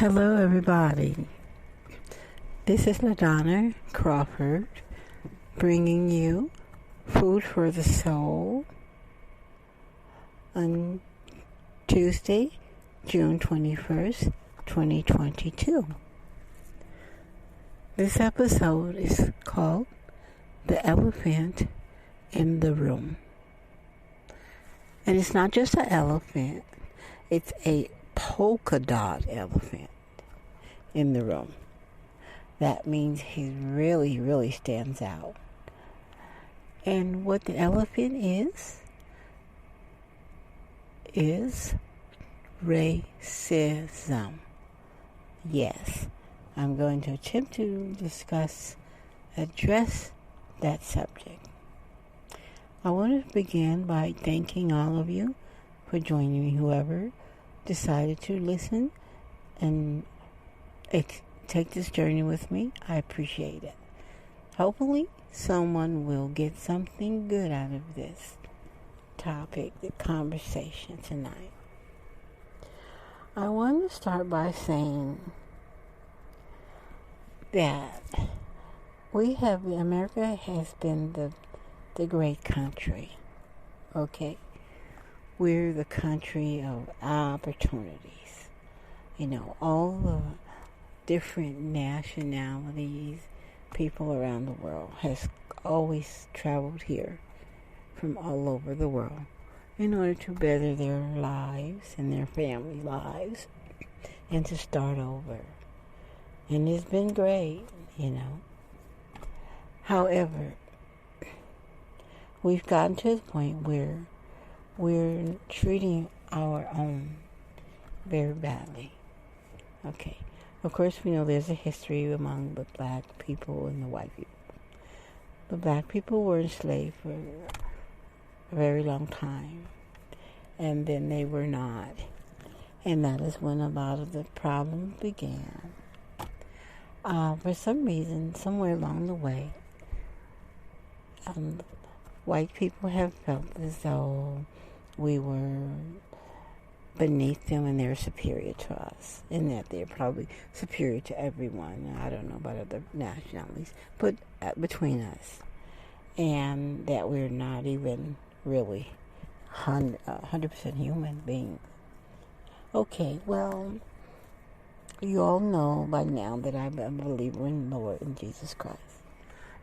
Hello, everybody. This is LaDonna Crawford bringing you Food for the Soul on Tuesday, June 21st, 2022. This episode is called The Elephant in the Room. And it's not just an elephant, it's a polka dot elephant in the room. That means he really stands out. And what the elephant is racism. Yes, I'm going to attempt to address that subject. I want to begin by thanking all of you for joining me, whoever decided to listen and take this journey with me. I appreciate it. Hopefully, someone will get something good out of this topic, the conversation tonight. I want to start by saying that America has been the great country, okay? We're the country of opportunities. All the different nationalities, people around the world has always traveled here from all over the world in order to better their lives and their family lives and to start over. And it's been great, However, we've gotten to the point where we're treating our own very badly. Okay. Of course, we know there's a history among the black people and the white people. The black people were enslaved for a very long time, and then they were not. And that is when a lot of the problems began. For some reason, somewhere along the way, white people have felt as though we were beneath them and they're superior to us, and that they're probably superior to everyone. I don't know about other nationalities, but between us, and that we're not even really 100% human beings. Okay, well, you all know by now that I'm a believer in the Lord and Jesus Christ.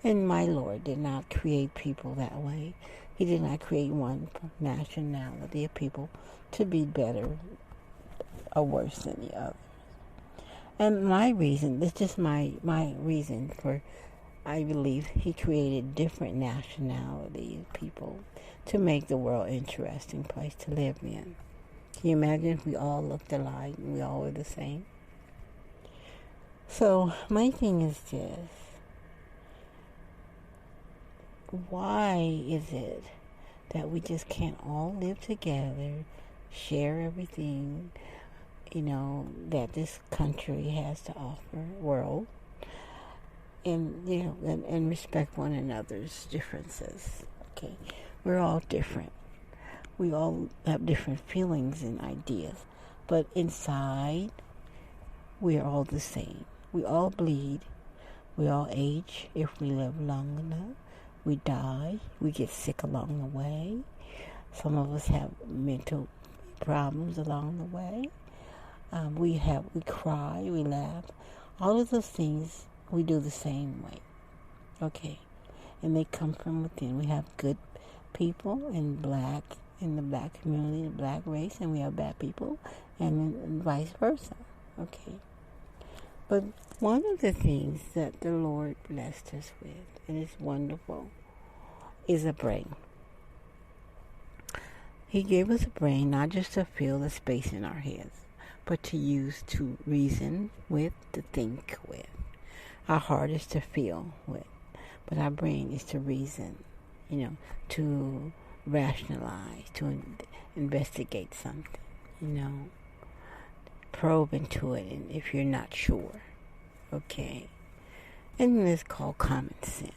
And my Lord did not create people that way. He did not create one nationality of people to be better or worse than the others. And my reason, it's just my reason for, I believe he created different nationality of people to make the world an interesting place to live in. Can you imagine if we all looked alike and we all were the same? So my thing is this. Why is it that we just can't all live together, share everything, that this country has to offer, world, and, and respect one another's differences, okay? We're all different. We all have different feelings and ideas, but inside, we are all the same. We all bleed. We all age if we live long enough. We die. We get sick along the way. Some of us have mental problems along the way. We cry, we laugh. All of those things we do the same way. Okay. And they come from within. We have good people in the black community, the black race, and we have bad people, and vice versa. Okay. But one of the things that the Lord blessed us with, and it's wonderful, is a brain. He gave us a brain not just to fill the space in our heads, but to use to reason with, to think with. Our heart is to feel with, but our brain is to reason, to rationalize, to investigate something, probe into it, and if you're not sure, okay. And it's called common sense.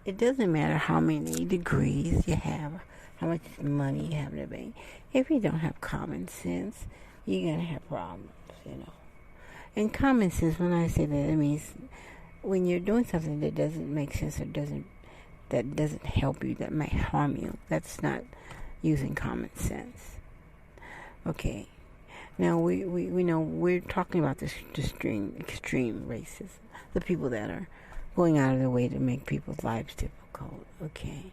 It doesn't matter how many degrees you have, how much money you have in the bank. If you don't have common sense, you're going to have problems, you know. And common sense, when I say that, it means when you're doing something that doesn't make sense or that doesn't help you, that might harm you, that's not using common sense. Okay. Now, we know we're talking about this extreme racism, the people that are going out of their way to make people's lives difficult, okay?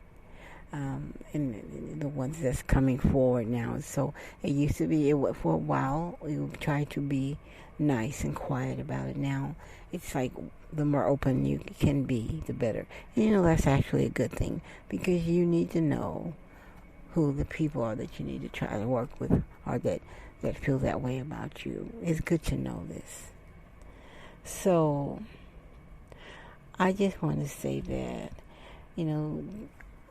And the ones that's coming forward now. So it used to be, for a while, we would try to be nice and quiet about it. Now, it's like the more open you can be, the better. And you know, that's actually a good thing, because you need to know who the people are that you need to try to work with, or that feel that way about you. It's good to know this. So, I just want to say that, you know,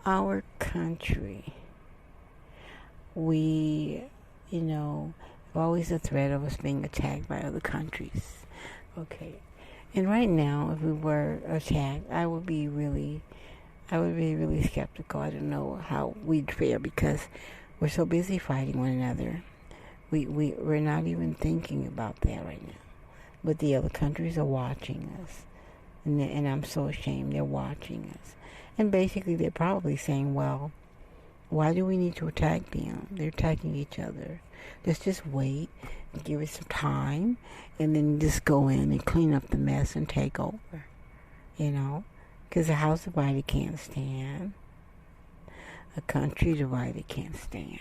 our country, we, you know, have always a threat of us being attacked by other countries. Okay. And right now, if we were attacked, I would be really skeptical. I don't know how we'd fare, because we're so busy fighting one another. We're not even thinking about that right now. But the other countries are watching us. And I'm so ashamed they're watching us. And basically they're probably saying, well, why do we need to attack them? They're attacking each other. Let's just wait and give it some time, and then just go in and clean up the mess and take over. You know? Because a house divided can't stand. A country divided can't stand.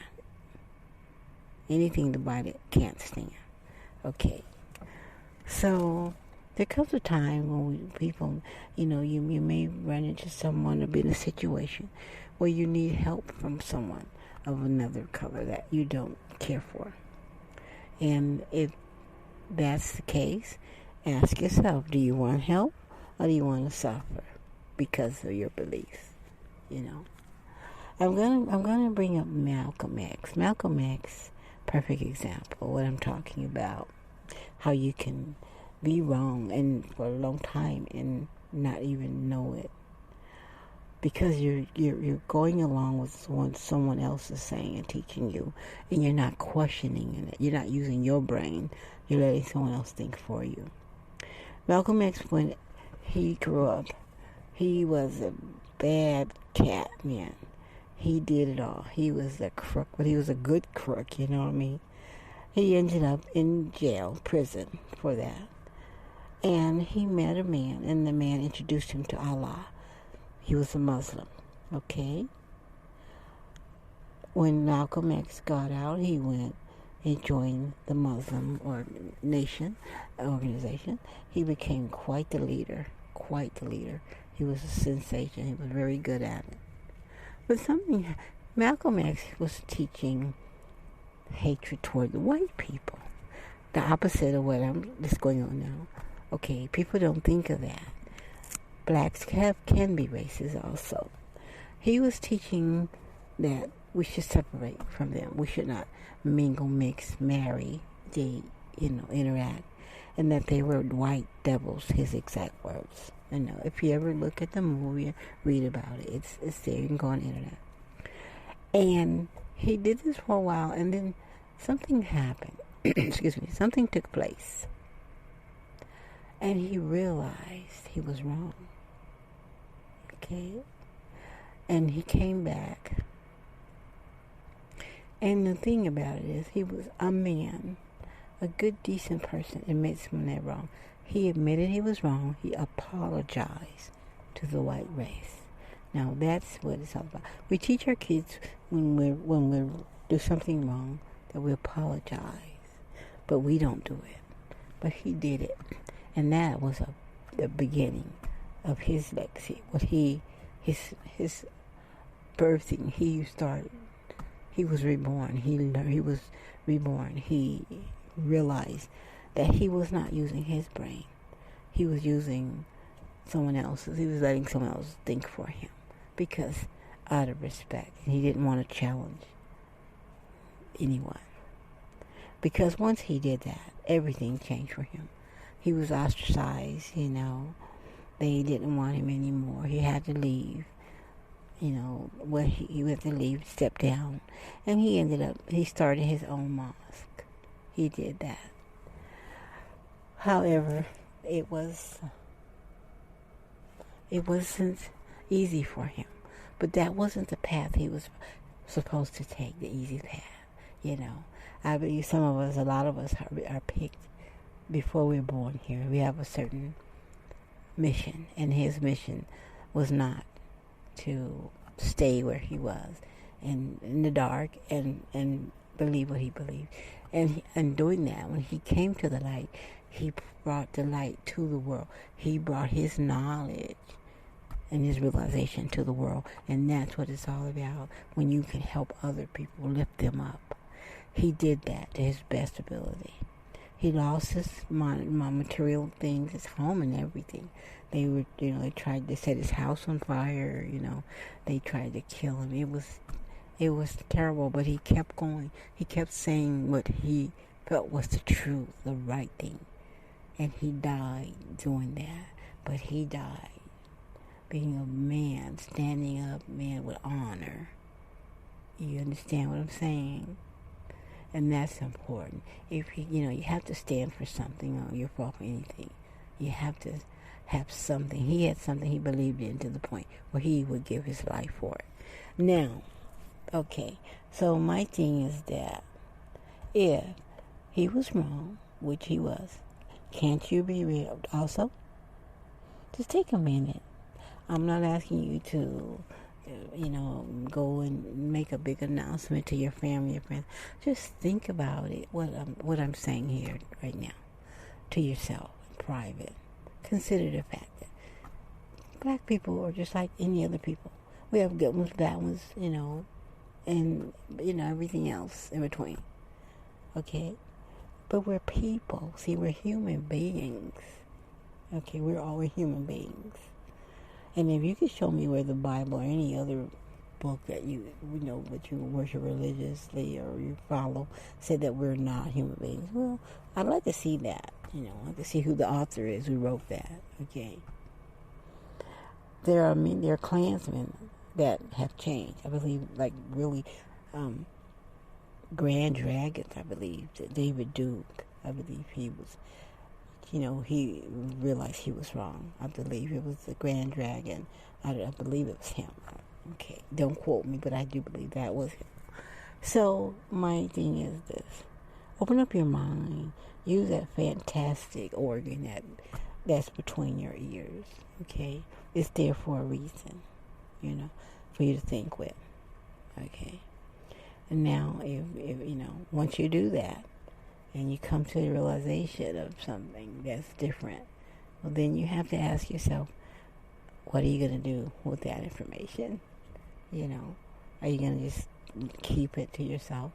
Anything divided can't stand. Okay. So there comes a time when people, you know, you may run into someone or be in a situation where you need help from someone of another color that you don't care for. And if that's the case, ask yourself, do you want help or do you want to suffer because of your beliefs? You know, I'm gonna bring up Malcolm X. Malcolm X, perfect example of what I'm talking about. How you can be wrong and for a long time and not even know it, because you're going along with what someone else is saying and teaching you, and you're not questioning it. You're not using your brain. You're letting someone else think for you. Malcolm X, when he grew up, he was a bad cat, man. He did it all. He was a crook, but he was a good crook, you know what I mean? He ended up in jail, prison, for that. And he met a man, and the man introduced him to Allah. He was a Muslim, okay? When Malcolm X got out, he went and joined the Muslim organization. He became quite the leader. He was a sensation. He was very good at it. But Malcolm X was teaching hatred toward the white people. The opposite of what's going on now. Okay, people don't think of that. Blacks can be racist also. He was teaching that we should separate from them. We should not mingle, mix, marry, date, interact. And that they were white devils, his exact words. If you ever look at the movie, read about it. It's there. You can go on the internet. And he did this for a while, and then something happened. Excuse me. Something took place. And he realized he was wrong. Okay? And he came back. And the thing about it is, he was a man, a good, decent person, admits when they're wrong. He admitted he was wrong. He apologized to the white race. Now, that's what it's all about. We teach our kids when we do something wrong that we apologize, but we don't do it. But he did it, and that was the beginning of his legacy. His birthing. He started. He was reborn. He was reborn. He realized that he was not using his brain. He was using someone else's. He was letting someone else think for him, because out of respect, he didn't want to challenge anyone. Because once he did that, everything changed for him. He was ostracized, They didn't want him anymore. He had to leave. He had to leave, step down. And he started his own mosque. He did that. However, it wasn't easy for him. But that wasn't the path he was supposed to take, the easy path. I believe some of us, a lot of us are picked before we're born here. We have a certain mission, and his mission was not to stay where he was in the dark and believe what he believed. And doing that, when he came to the light, he brought the light to the world. He brought his knowledge and his realization to the world. And that's what it's all about, when you can help other people, lift them up. He did that to his best ability. He lost his material things, his home and everything. They tried to set his house on fire, They tried to kill him. It was terrible, but he kept going. He kept saying what he felt was the truth, the right thing. And he died doing that. But he died being a man, standing up, man with honor. You understand what I'm saying? And that's important. If you have to stand for something, or you're for anything. You have to have something. He had something he believed in to the point where he would give his life for it. Now, okay, so my thing is that if he was wrong, which he was, can't you be real? Also, just take a minute. I'm not asking you to, go and make a big announcement to your family, your friends. Just think about it, what I'm saying here right now, to yourself, private. Consider the fact that black people are just like any other people. We have good ones, bad ones, and, everything else in between. Okay? But we're people. See, we're human beings. Okay? We're human beings. And if you could show me where the Bible or any other book that you worship religiously or you follow said that we're not human beings, well, I'd like to see that. I'd like to see who the author is who wrote that. Okay. There are Klansmen that have changed. I believe, like, really, Grand Dragons, I believe. David Duke, I believe he was, he realized he was wrong. I believe it was the Grand Dragon. I believe it was him. Okay, don't quote me, but I do believe that was him. So, my thing is this. Open up your mind. Use that fantastic organ that's between your ears. Okay? It's there for a reason. For you to think with. Okay? And now, if once you do that, and you come to the realization of something that's different, well, then you have to ask yourself, what are you going to do with that information? Are you going to just keep it to yourself?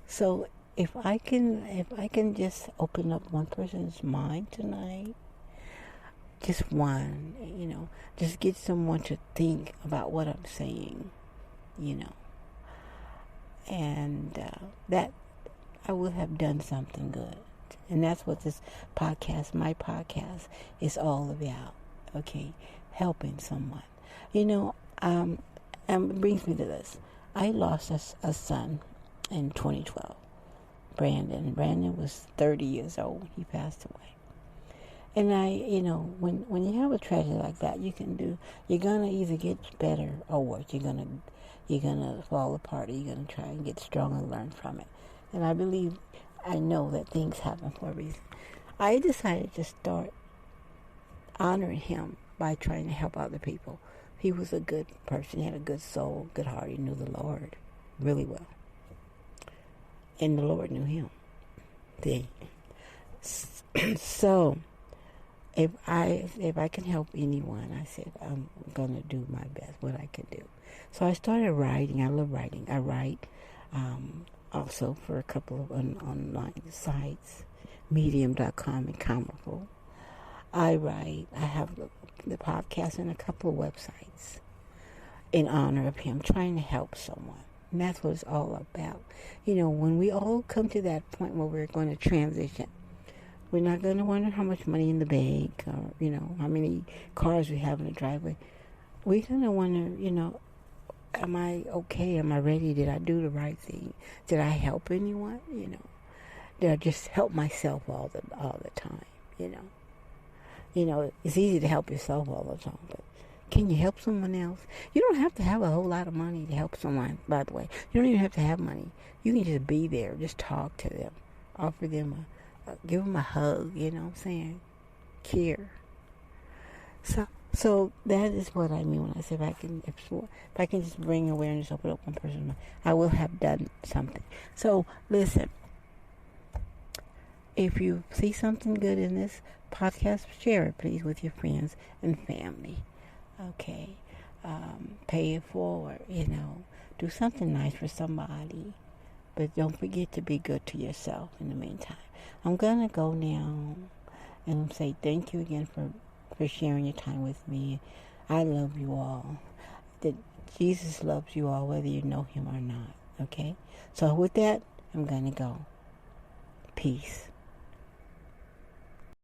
So if I can just open up one person's mind tonight, just one, just get someone to think about what I'm saying, and that I will have done something good. And that's what this podcast, my podcast, is all about. Okay, helping someone. And it brings me to this. I lost a son in 2012. Brandon was 30 years old. He passed away. And when you have a tragedy like that, you're gonna either get better or worse. You're gonna fall apart, or you're gonna try and get strong and learn from it. And I know that things happen for a reason. I decided to start honoring him by trying to help other people. He was a good person. He had a good soul, good heart. He knew the Lord really well. And the Lord knew him. See? So, if I can help anyone, I said, I'm going to do my best, what I can do. So I started writing. I love writing. I write also for a couple of online sites, medium.com and Comical. I write. I have the podcast and a couple of websites in honor of him, trying to help someone. And that's what it's all about. When we all come to that point where we're going to transition, we're not going to wonder how much money in the bank or, how many cars we have in the driveway. We're going to wonder, am I okay? Am I ready? Did I do the right thing? Did I help anyone? Did I just help myself all the time? It's easy to help yourself all the time, but can you help someone else? You don't have to have a whole lot of money to help someone, by the way. You don't even have to have money. You can just be there, just talk to them, offer them give them a hug, you know what I'm saying? Care. So that is what I mean when I say if I can just bring awareness, open up one person's mind, I will have done something. So listen, if you see something good in this podcast, share it please with your friends and family. Okay, pay it forward. Do something nice for somebody, but don't forget to be good to yourself in the meantime. I'm gonna go now and say thank you again for sharing your time with me. I love you all. That Jesus loves you all, whether you know him or not. Okay? So with that, I'm going to go. Peace.